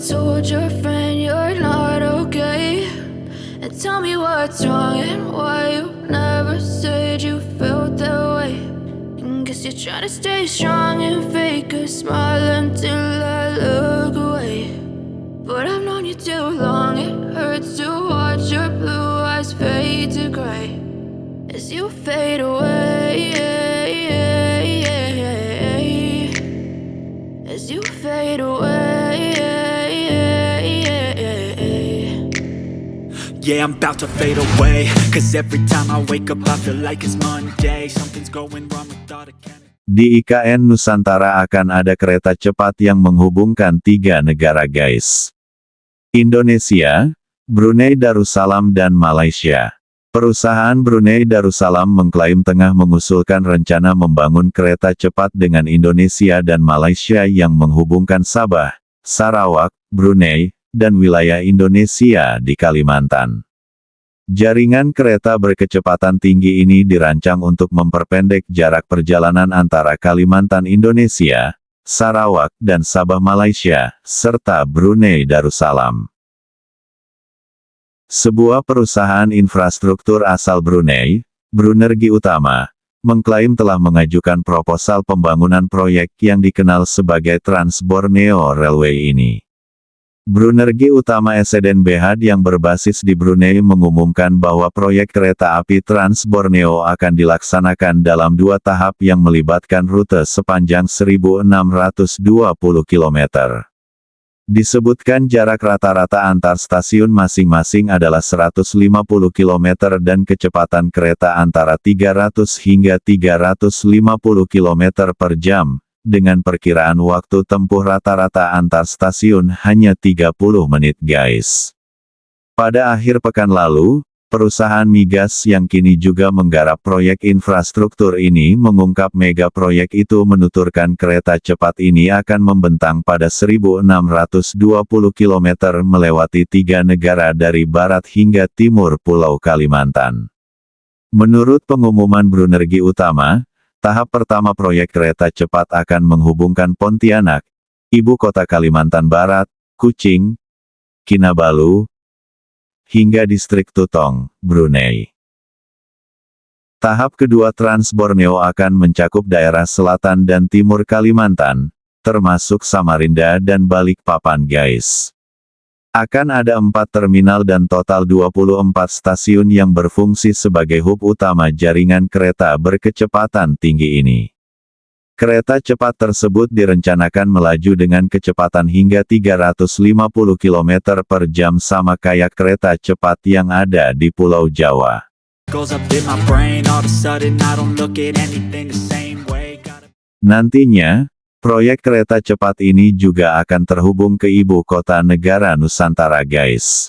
told your friend you're not okay? And tell me what's wrong and why you never said you felt that way. And guess you're trying to stay strong and fake a smile until I look away. But I've known you too long, it hurts to watch your blue eyes fade to gray as you fade away. As you fade away. Yeah, I'm about to fade away, cause every time I wake up I feel like it's Monday. Something's going wrong with all the Di IKN Nusantara akan ada kereta cepat yang menghubungkan 3 negara guys. Indonesia, Brunei Darussalam dan Malaysia. Perusahaan Brunei Darussalam mengklaim tengah mengusulkan rencana membangun kereta cepat dengan Indonesia dan Malaysia yang menghubungkan Sabah, Sarawak, Brunei, dan wilayah Indonesia di Kalimantan. Jaringan kereta berkecepatan tinggi ini dirancang untuk memperpendek jarak perjalanan antara Kalimantan Indonesia, Sarawak dan Sabah Malaysia, serta Brunei Darussalam. Sebuah perusahaan infrastruktur asal Brunei, Brunergi Utama, mengklaim telah mengajukan proposal pembangunan proyek yang dikenal sebagai Trans Borneo Railway ini. Brunergi Utama Eseden Behad yang berbasis di Brunei mengumumkan bahwa proyek kereta api Trans Borneo akan dilaksanakan dalam 2 tahap yang melibatkan rute sepanjang 1.620 km. Disebutkan jarak rata-rata antar stasiun masing-masing adalah 150 km dan kecepatan kereta antara 300 hingga 350 km per jam, dengan perkiraan waktu tempuh rata-rata antar stasiun hanya 30 menit guys. Pada akhir pekan lalu, perusahaan migas yang kini juga menggarap proyek infrastruktur ini mengungkap mega proyek itu menuturkan kereta cepat ini akan membentang pada 1.620 km melewati 3 negara dari barat hingga timur Pulau Kalimantan. Menurut pengumuman Brunergi Utama, tahap pertama proyek kereta cepat akan menghubungkan Pontianak, ibu kota Kalimantan Barat, Kuching, Kinabalu, hingga distrik Tutong, Brunei. Tahap kedua Trans Borneo akan mencakup daerah selatan dan timur Kalimantan, termasuk Samarinda dan Balikpapan guys. Akan ada 4 terminal dan total 24 stasiun yang berfungsi sebagai hub utama jaringan kereta berkecepatan tinggi ini. Kereta cepat tersebut direncanakan melaju dengan kecepatan hingga 350 km per jam sama kayak kereta cepat yang ada di Pulau Jawa. Nantinya, proyek kereta cepat ini juga akan terhubung ke ibu kota negara Nusantara guys.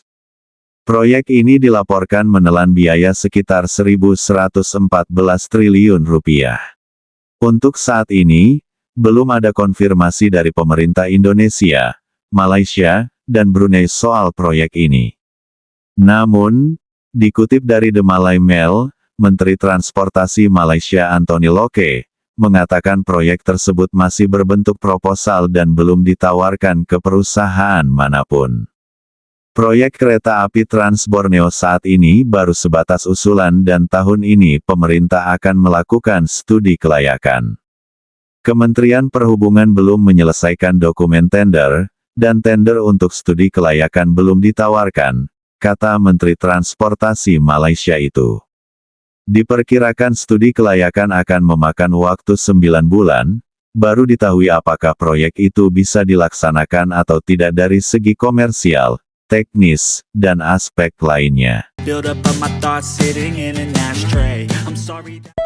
Proyek ini dilaporkan menelan biaya sekitar 1.114 triliun rupiah. Untuk saat ini, belum ada konfirmasi dari pemerintah Indonesia, Malaysia, dan Brunei soal proyek ini. Namun, dikutip dari The Malay Mail, Menteri Transportasi Malaysia Anthony Locke, mengatakan proyek tersebut masih berbentuk proposal dan belum ditawarkan ke perusahaan manapun. Proyek kereta api Trans Borneo saat ini baru sebatas usulan dan tahun ini pemerintah akan melakukan studi kelayakan. Kementerian Perhubungan belum menyelesaikan dokumen tender, dan tender untuk studi kelayakan belum ditawarkan, kata Menteri Transportasi Malaysia itu. Diperkirakan studi kelayakan akan memakan waktu 9 bulan, baru diketahui apakah proyek itu bisa dilaksanakan atau tidak dari segi komersial, teknis, dan aspek lainnya.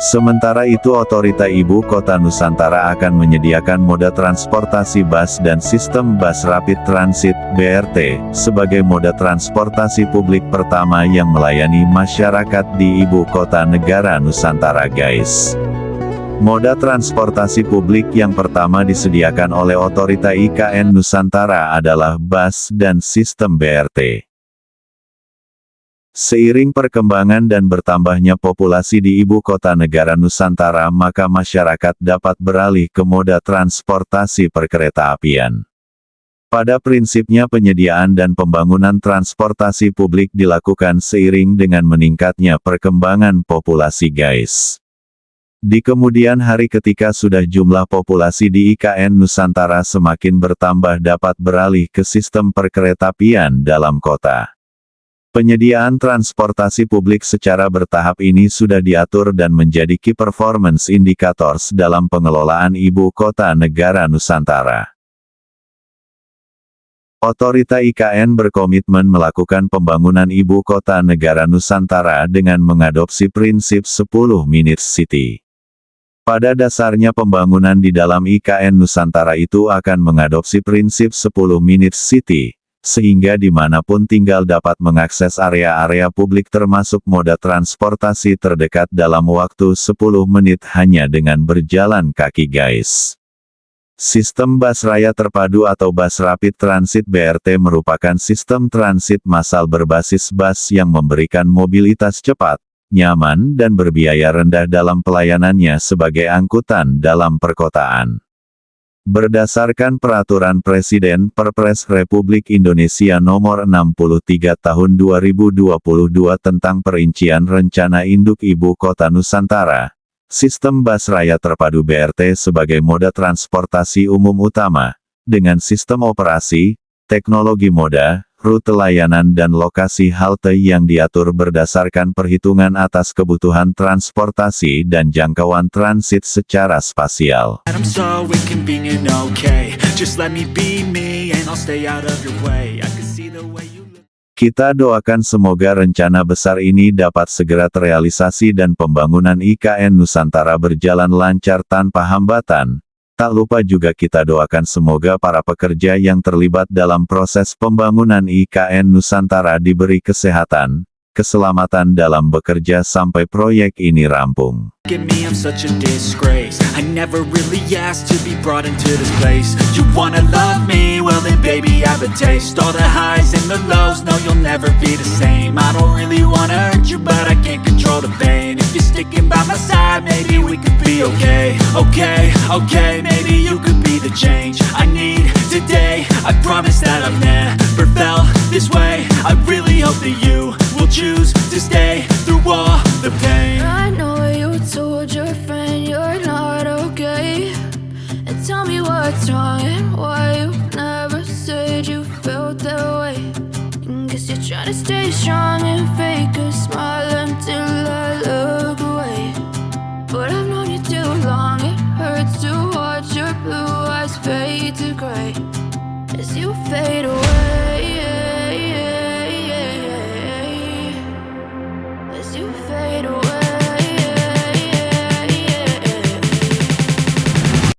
Sementara itu Otorita Ibu Kota Nusantara akan menyediakan moda transportasi bus dan sistem bus rapid transit, BRT, sebagai moda transportasi publik pertama yang melayani masyarakat di Ibu Kota Negara Nusantara guys. Moda transportasi publik yang pertama disediakan oleh Otorita IKN Nusantara adalah bus dan sistem BRT. Seiring perkembangan dan bertambahnya populasi di ibu kota negara Nusantara, maka masyarakat dapat beralih ke moda transportasi perkeretaapian. Pada prinsipnya penyediaan dan pembangunan transportasi publik dilakukan seiring dengan meningkatnya perkembangan populasi guys. Di kemudian hari ketika sudah jumlah populasi di IKN Nusantara semakin bertambah dapat beralih ke sistem perkeretaapian dalam kota. Penyediaan transportasi publik secara bertahap ini sudah diatur dan menjadi key performance indicators dalam pengelolaan ibu kota negara Nusantara. Otorita IKN berkomitmen melakukan pembangunan ibu kota negara Nusantara dengan mengadopsi prinsip 10 minutes city. Pada dasarnya pembangunan di dalam IKN Nusantara itu akan mengadopsi prinsip 10 minutes city, sehingga dimanapun tinggal dapat mengakses area-area publik termasuk moda transportasi terdekat dalam waktu 10 menit hanya dengan berjalan kaki guys. Sistem bus raya terpadu atau Bus Rapid Transit BRT merupakan sistem transit massal berbasis bus yang memberikan mobilitas cepat, nyaman dan berbiaya rendah dalam pelayanannya sebagai angkutan dalam perkotaan. Berdasarkan Peraturan Presiden Perpres Republik Indonesia Nomor 63 Tahun 2022 tentang Perincian Rencana Induk Ibu Kota Nusantara, sistem bus raya terpadu BRT sebagai moda transportasi umum utama, dengan sistem operasi, teknologi moda, rute layanan dan lokasi halte yang diatur berdasarkan perhitungan atas kebutuhan transportasi dan jangkauan transit secara spasial. I'm so inconvenient, okay. Just let me be me and I'll stay out of your way. I can see the way you look. Kita doakan semoga rencana besar ini dapat segera terrealisasi dan pembangunan IKN Nusantara berjalan lancar tanpa hambatan. Tak lupa juga kita doakan semoga para pekerja yang terlibat dalam proses pembangunan IKN Nusantara diberi kesehatan, keselamatan dalam bekerja sampai proyek ini rampung. Look at me, I'm such a disgrace. I never really asked to be brought into this place. You wanna love me? Well then baby I have a taste. All the highs and the lows, no you'll never be the same. I don't really wanna hurt you but I can't control the pain. If you're sticking by my side, maybe we could be okay. Okay, maybe you could be the change I need today. I promise that I've never felt this way. I really hope that you will choose to stay through all the pain. I know you told your friend you're not okay, and tell me what's wrong and why you never said you felt that way. And guess you're trying to stay strong and fake a smile until I look away. But I've known you too long, it hurts to watch your blue eyes fade to gray as you fade away.